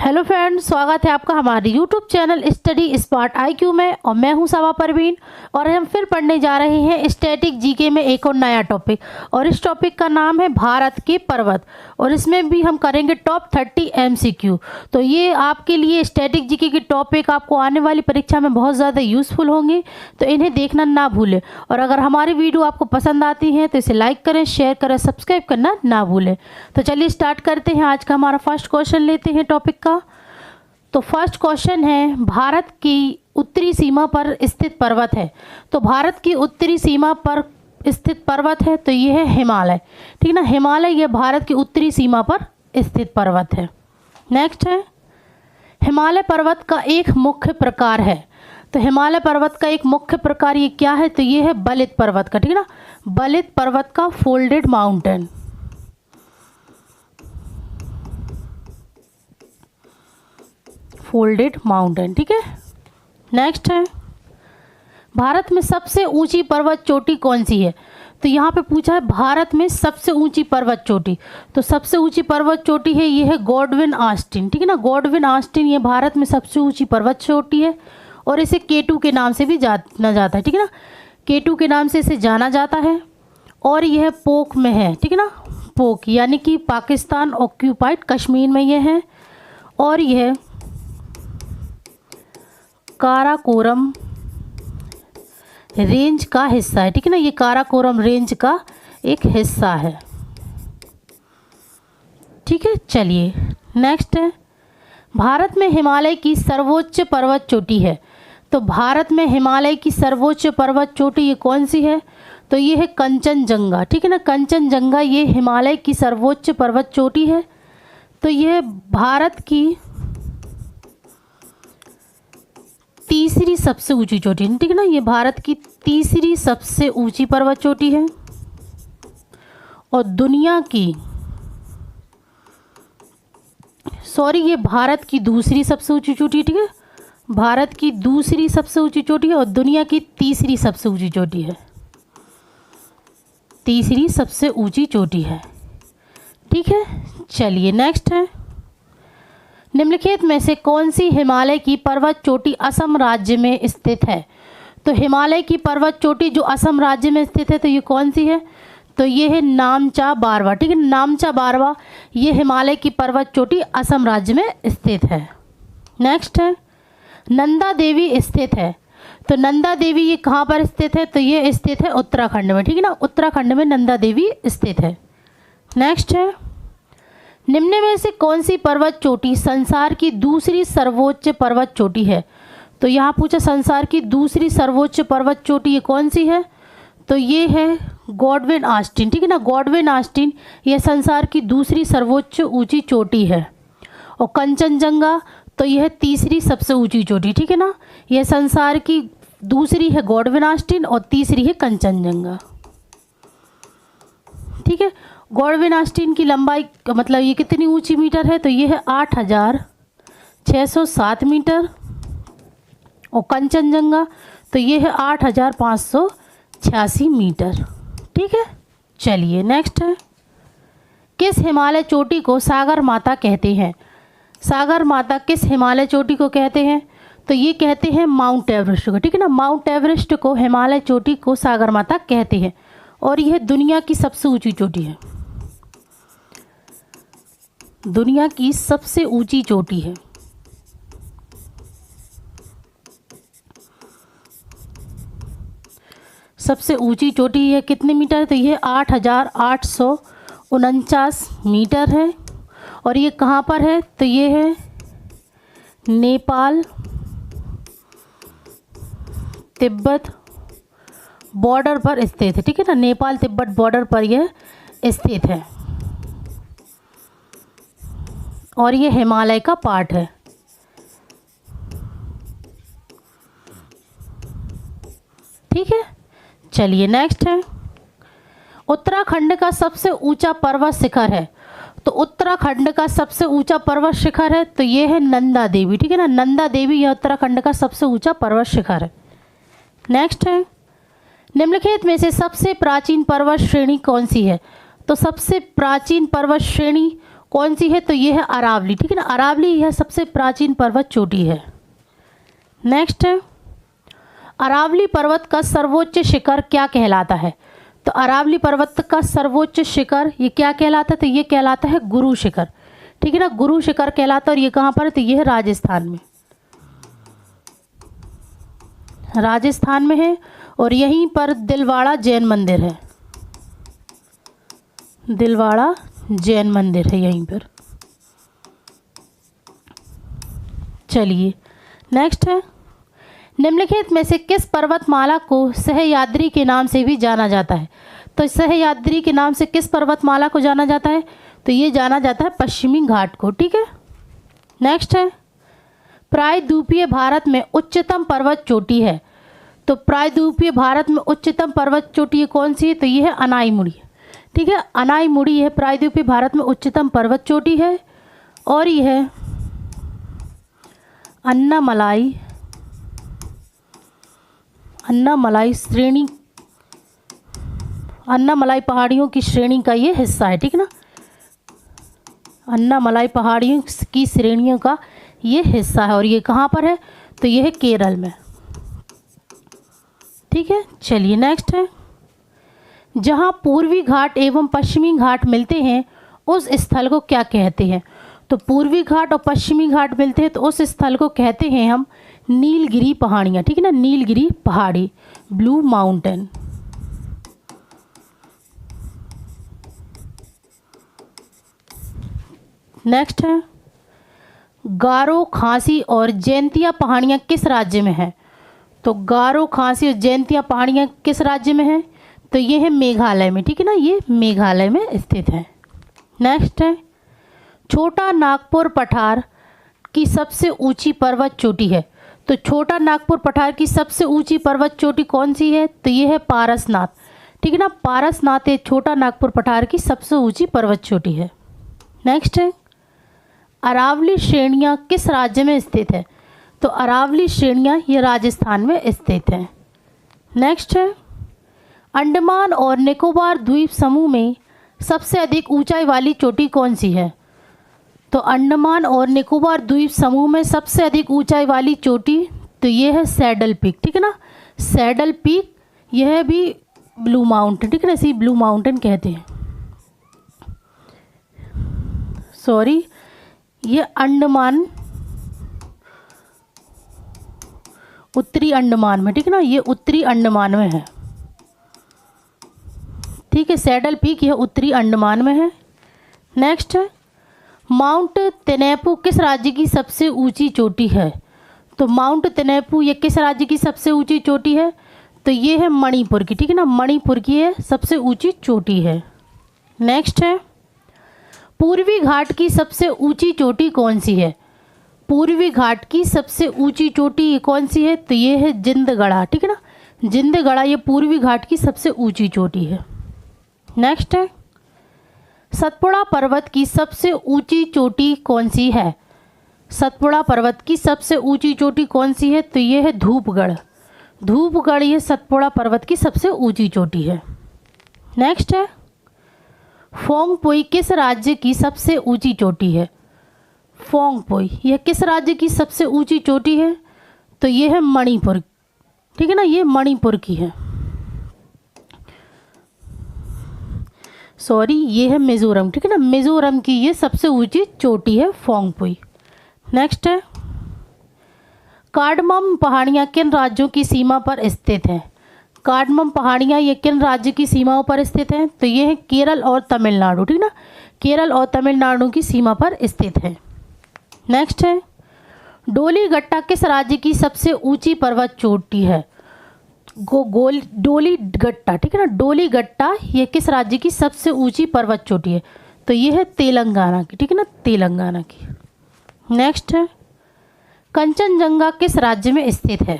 Hello friends, स्वागत है आपका हमारे YouTube channel study smart IQ में। और मैं हूं सबा परवीन और हम फिर पढ़ने जा रहे हैं स्टैटिक जीके में एक और नया टॉपिक। और इस टॉपिक का नाम है भारत के पर्वत। और इसमें भी हम करेंगे टॉप 30 MCQ। तो ये आपके लिए स्टैटिक जीके के टॉपिक आपको आने वाली परीक्षा में बहुत ज़्यादा यूज़फुल होंगे, तो इन्हें देखना ना भूलें। और अगर हमारी वीडियो आपको पसंद आती है तो इसे लाइक करें, शेयर करें, सब्सक्राइब करना ना भूलें। तो चलिए स्टार्ट करते हैं। आज का हमारा फर्स्ट क्वेश्चन लेते हैं टॉपिक का। तो फर्स्ट क्वेश्चन है, भारत की उत्तरी सीमा पर स्थित पर्वत है। तो भारत की उत्तरी सीमा पर स्थित पर्वत है तो ये है हिमालय। ठीक ना, हिमालय ये भारत की उत्तरी सीमा पर स्थित पर्वत है। नेक्स्ट है, हिमालय पर्वत का एक मुख्य प्रकार है। तो हिमालय पर्वत का एक मुख्य प्रकार ये क्या है? तो ये है बलित पर्वत का। ठीक ना, बलित पर्वत का फोल्डेड माउंटेन। Folded mountain. ठीक है। नेक्स्ट है, भारत में सबसे ऊंची पर्वत चोटी कौन सी है? तो यहाँ पे पूछा है भारत में सबसे ऊंची पर्वत चोटी। तो सबसे ऊंची पर्वत चोटी है ये है गॉडविन ऑस्टिन। ठीक है ना, गॉडविन ऑस्टिन ये भारत में सबसे ऊंची पर्वत चोटी है और इसे K2 के नाम से भी जाना जाता है। ठीक है ना, K2 के नाम से इसे जाना जाता है। और यह पोक में है। ठीक है ना, पोक यानी कि पाकिस्तान ऑक्यूपाइड कश्मीर में यह है। और यह काराकोरम रेंज का हिस्सा है। ठीक है ना, ये काराकोरम रेंज का एक हिस्सा है। ठीक है, चलिए नेक्स्ट है, भारत में हिमालय की सर्वोच्च पर्वत चोटी है। तो भारत में हिमालय की सर्वोच्च पर्वत चोटी ये कौन सी है? तो ये है कंचनजंगा। ठीक है ना, कंचनजंगा ये हिमालय की सर्वोच्च पर्वत चोटी है। तो यह भारत की तीसरी सबसे ऊंची चोटी है। ठीक है ना, ये भारत की तीसरी सबसे ऊंची पर्वत चोटी है और दुनिया की ये भारत की दूसरी सबसे ऊंची चोटी है। ठीक है, भारत की दूसरी सबसे ऊंची चोटी है और दुनिया की तीसरी सबसे ऊंची चोटी है। तीसरी सबसे ऊंची चोटी है। ठीक है, चलिए नेक्स्ट है, निम्नलिखित में से कौन सी हिमालय की पर्वत चोटी असम राज्य में स्थित है? तो हिमालय की पर्वत चोटी जो असम राज्य में स्थित है तो ये कौन सी है? तो ये है नामचा बारवा। ठीक है, नामचा बारवा ये हिमालय की पर्वत चोटी असम राज्य में स्थित है। नेक्स्ट है, नंदा देवी स्थित है। तो नंदा देवी ये कहाँ पर स्थित है? तो ये स्थित है उत्तराखंड में। ठीक है ना, उत्तराखंड में नंदा देवी स्थित है। नेक्स्ट है, निम्न में से कौन सी पर्वत चोटी संसार की दूसरी सर्वोच्च पर्वत चोटी है? तो यहाँ पूछा संसार की दूसरी सर्वोच्च पर्वत चोटी ये कौन सी है? तो ये है गॉडविन ऑस्टिन। ठीक है ना, गॉडविन ऑस्टिन ये संसार की दूसरी सर्वोच्च ऊंची चोटी है। और कंचनजंगा तो यह तीसरी सबसे ऊंची चोटी। ठीक है ना, यह संसार की दूसरी है गॉडविन ऑस्टिन और तीसरी है कंचनजंगा। ठीक है, गॉडविन ऑस्टिन की लंबाई मतलब ये कितनी ऊंची मीटर है? तो ये है 8,607 मीटर। और कंचनजंगा तो ये है 8,586 मीटर। ठीक है, चलिए नेक्स्ट है, किस हिमालय चोटी को सागर माता कहते हैं? सागर माता किस हिमालय चोटी को कहते हैं? तो ये कहते हैं माउंट एवरेस्ट को। ठीक है ना, माउंट एवरेस्ट को हिमालय चोटी को सागर माता कहते हैं और यह दुनिया की सबसे ऊंची चोटी है। दुनिया की सबसे ऊंची चोटी है। सबसे ऊंची चोटी है कितने मीटर? तो ये 8,849 मीटर है। और ये कहाँ पर है? तो ये है नेपाल तिब्बत बॉर्डर पर स्थित है। ठीक है ना, नेपाल तिब्बत बॉर्डर पर यह स्थित है और ये हिमालय का पार्ट है। ठीक है, चलिए नेक्स्ट है, उत्तराखंड का सबसे ऊंचा पर्वत शिखर है। तो उत्तराखंड का सबसे ऊंचा पर्वत शिखर है तो ये है नंदा देवी। ठीक है ना, नंदा देवी यह उत्तराखंड का सबसे ऊंचा पर्वत शिखर है। नेक्स्ट है, निम्नलिखित में से सबसे प्राचीन पर्वत श्रेणी कौन सी है? तो सबसे प्राचीन पर्वत श्रेणी कौन सी है? तो ये है अरावली, ठीक है ना। अरावली यह सबसे प्राचीन पर्वत चोटी है। नेक्स्ट है, अरावली पर्वत का सर्वोच्च शिखर क्या कहलाता है? तो अरावली पर्वत का सर्वोच्च शिखर ये क्या कहलाता है? तो ये कहलाता है गुरु शिखर, ठीक है ना। गुरु शिखर कहलाता है। और ये कहाँ पर है? तो ये है राजस्थान में, राजस्थान में है। और यहीं पर दिलवाड़ा जैन मंदिर है, दिलवाड़ा जैन मंदिर है यहीं पर। चलिए नेक्स्ट है, निम्नलिखित में से किस पर्वतमाला को सहयाद्री के नाम से भी जाना जाता है? तो सहयाद्री के नाम से किस पर्वतमाला को जाना जाता है? तो ये जाना जाता है पश्चिमी घाट को, ठीक है। नेक्स्ट है, प्रायद्वीपीय भारत में उच्चतम पर्वत चोटी है। तो प्रायद्वीपीय भारत में उच्चतम पर्वत चोटी कौन सी है? तो ये है अनाईमुड़ी, ठीक है। अनाईमुड़ी है प्रायद्वीपीय भारत में उच्चतम पर्वत चोटी है। और यह है अन्नामलाई, अन्नामलाई श्रेणी, अन्नामलाई पहाड़ियों की श्रेणी का ये हिस्सा है, ठीक है ना। अन्नामलाई पहाड़ियों की श्रेणियों का ये हिस्सा है। और ये कहाँ पर है? तो ये है केरल में, ठीक है। चलिए नेक्स्ट है, जहाँ पूर्वी घाट एवं पश्चिमी घाट मिलते हैं उस स्थल को क्या कहते हैं? तो पूर्वी घाट और पश्चिमी घाट मिलते हैं तो उस स्थल को कहते हैं हम नीलगिरी पहाड़ियाँ, ठीक है ना। नीलगिरी पहाड़ी, ब्लू माउंटेन। नेक्स्ट है, गारो, खासी और जैंतिया पहाड़ियाँ किस राज्य में है? तो गारो, खासी और जैंतिया पहाड़ियाँ किस राज्य में है? तो ये है मेघालय में, ठीक है ना। ये मेघालय में स्थित है। नेक्स्ट है, छोटा नागपुर पठार की सबसे ऊंची पर्वत चोटी है। तो छोटा नागपुर पठार की सबसे ऊंची पर्वत चोटी कौन सी है? तो ये है पारसनाथ, ठीक है ना। पारसनाथ ये छोटा नागपुर पठार की सबसे ऊंची पर्वत चोटी है। नेक्स्ट है, अरावली श्रेणियाँ किस राज्य में स्थित है? तो अरावली श्रेणियाँ ये राजस्थान में स्थित है। नेक्स्ट है, अंडमान और निकोबार द्वीप समूह में सबसे अधिक ऊंचाई वाली चोटी कौन सी है? तो अंडमान और निकोबार द्वीप समूह में सबसे अधिक ऊंचाई वाली चोटी तो ये है सैडल पीक, ठीक है ना। सैडल पीक यह भी ब्लू माउंटेन, ठीक है ना। इसी ब्लू माउंटेन कहते हैं। सॉरी, ये अंडमान, उत्तरी अंडमान में, ठीक है ना। ये उत्तरी अंडमान में है, ठीक है। सैडल पीक यह उत्तरी अंडमान में है। नेक्स्ट है, माउंट तेनेपू किस राज्य की सबसे ऊंची चोटी है? तो माउंट तेनेपू ये किस राज्य की सबसे ऊंची चोटी है? तो ये है मणिपुर की, ठीक है ना। मणिपुर की ये सबसे ऊंची चोटी है। नेक्स्ट है, पूर्वी घाट की सबसे ऊंची चोटी कौन सी है? पूर्वी घाट की सबसे ऊंची चोटी कौन सी है? तो ये है जिंदगढ़ा, ठीक है ना। जिंदगढ़ा ये पूर्वी घाट की सबसे ऊंची चोटी है। नेक्स्ट है, सतपुड़ा पर्वत की सबसे ऊंची चोटी कौन सी है? सतपुड़ा पर्वत की सबसे ऊंची चोटी कौन सी है? तो ये है धूपगढ़। धूपगढ़ ये सतपुड़ा पर्वत की सबसे ऊंची चोटी है। नेक्स्ट है, फोंगपोई किस राज्य की सबसे ऊंची चोटी है? फोंगपोई यह किस राज्य की सबसे ऊंची चोटी है? तो ये है मणिपुर, ठीक है ना। ये मणिपुर की है। सॉरी, ये है मिजोरम, ठीक है ना। मिजोरम की ये सबसे ऊंची चोटी है फोंगपोई। नेक्स्ट है, कार्डमम पहाड़ियाँ किन राज्यों की सीमा पर स्थित हैं? कार्डमम पहाड़ियाँ ये किन राज्य की सीमाओं पर स्थित हैं? तो ये है केरल और तमिलनाडु, ठीक ना। केरल और तमिलनाडु की सीमा पर स्थित है। नेक्स्ट है, डोलीगट्टा किस राज्य की सबसे ऊंची पर्वत चोटी है? डोलीगट्टा, ठीक है ना। डोलीगट्टा ये किस राज्य की सबसे ऊंची पर्वत चोटी है? तो ये है तेलंगाना की, ठीक है ना। तेलंगाना की। नेक्स्ट है, कंचनजंगा किस राज्य में स्थित है?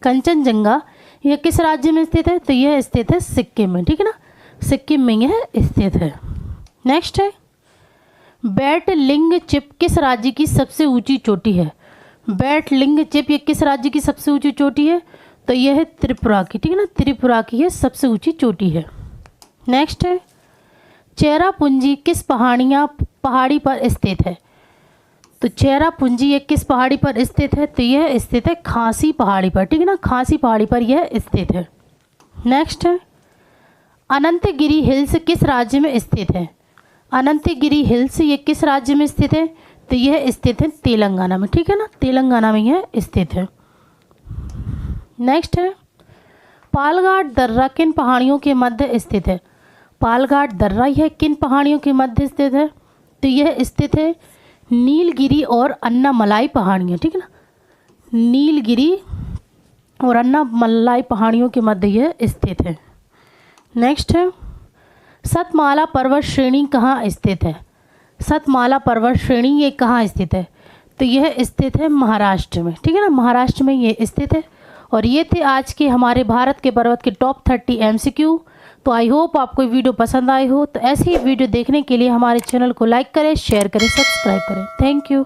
कंचनजंगा यह किस राज्य में स्थित है? तो यह स्थित है सिक्किम में, ठीक है ना। सिक्किम में यह स्थित है। नेक्स्ट है, बैटलिंग चिप किस राज्य की सबसे ऊंची चोटी है? बैटलिंग चिप ये किस राज्य की सबसे ऊंची चोटी है? तो यह है त्रिपुरा की, ठीक है ना। त्रिपुरा की यह सबसे ऊंची चोटी है। नेक्स्ट है, चेरापूंजी किस पहाड़ी पर स्थित है? तो चेरापूंजी ये किस पहाड़ी पर स्थित है? तो यह स्थित है खासी पहाड़ी पर, ठीक है ना, खासी पहाड़ी पर यह स्थित है। नेक्स्ट है, अनंतगिरी हिल्स किस राज्य में स्थित है? अनंतगिरी हिल्स ये किस राज्य में स्थित है? तो यह स्थित है तेलंगाना में, ठीक है ना, तेलंगाना में यह स्थित है। नेक्स्ट है, पालघाट दर्रा किन पहाड़ियों के मध्य स्थित है? पालघाट दर्रा यह किन पहाड़ियों के मध्य स्थित है? तो यह स्थित है नीलगिरी और अन्नामलाई पहाड़ियाँ, ठीक है ना, नीलगिरी और अन्नामलाई पहाड़ियों के मध्य यह स्थित है। नेक्स्ट है, सतमाला पर्वत श्रेणी कहाँ स्थित है? सतमाला पर्वत श्रेणी ये कहाँ स्थित है? तो यह स्थित है महाराष्ट्र में, ठीक है ना, महाराष्ट्र में ये स्थित है। और ये थे आज के हमारे भारत के पर्वत के टॉप 30 MCQ। तो आई होप आपको वीडियो पसंद आई हो। तो ऐसी ही वीडियो देखने के लिए हमारे चैनल को लाइक करें, शेयर करें, सब्सक्राइब करें। Thank you.